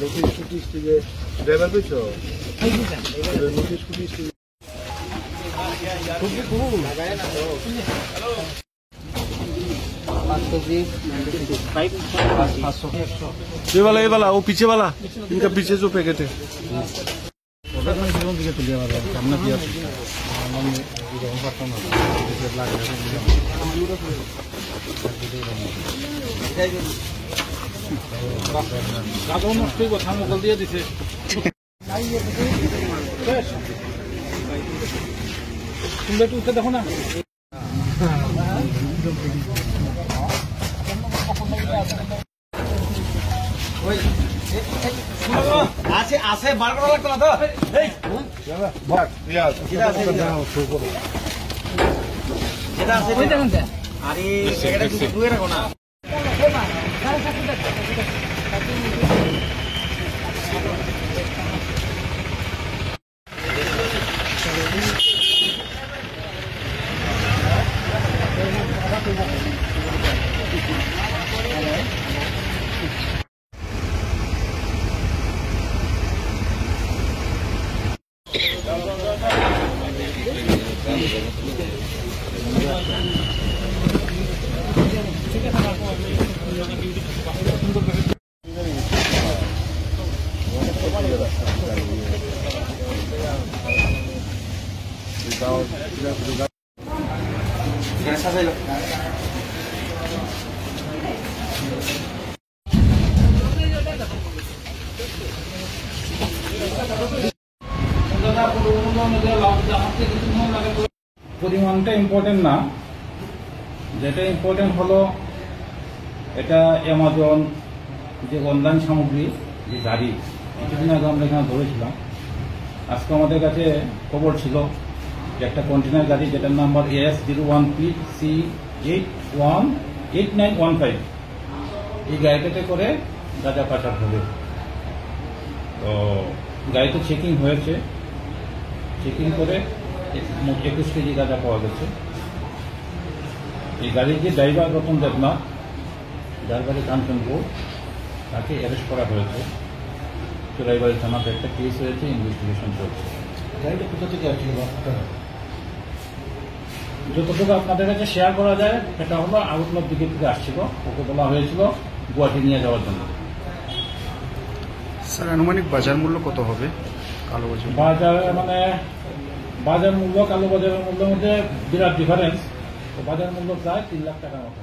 Notice ফুটিশ থেকে driver পেয়েছো notice ফুটিশ ये वाला वो पीछे वाला इनका पीछे जो पैकेट है देखो ना আছে আছে বার করা লাগতো না তো এই এটা আছে ওই দেখুন আরে এটা দুয়ে রাখো না পরিমাণটা ইম্পর্টেন্ট না, যেটা ইম্পর্টেন্ট হলো এটা অ্যামাজন যে অনলাইন সামগ্রী যে গাড়ি কিছুদিন আগে আমরা এখানে ধরেছিলাম। আজকে আমাদের কাছে খবর ছিল যে একটা কন্টেনার গাড়ি যেটার নাম্বার AS01PC818915 এই গাড়িটাতে করে গাঁজা পাচার হবে। তো গাড়িতে চেকিং হয়েছে, চেকিং করে 21 কেজি গাঁজা পাওয়া গেছে। এই গাড়ির যে ড্রাইভার রতন দেবনাথ, যার বাড়ি কাঞ্চনপুর, তাকে অ্যারেস্ট করা হয়েছে। চোরাইবাড়ি থানাতে একটা কেস হয়েছে, ইনভেস্টিগেশন চলছে। গাড়িটা কোথা থেকে আসছিল? যতটুকু আপনাদের কাছে শেয়ার করা যায় সেটা হলো আউটলার দিকে থেকে আসছিল, ওকে বলা হয়েছিল গুয়াহাটি নিয়ে যাওয়ার জন্য। স্যার আনুমানিক বাজার মূল্য কত হবে? কালো বাজার বাজার মূল্য কালো বাজারের মূল্যের মধ্যে বিরাট ডিফারেন্স। তো বাজার মূল্য প্রায় 3 লাখ টাকার মতো।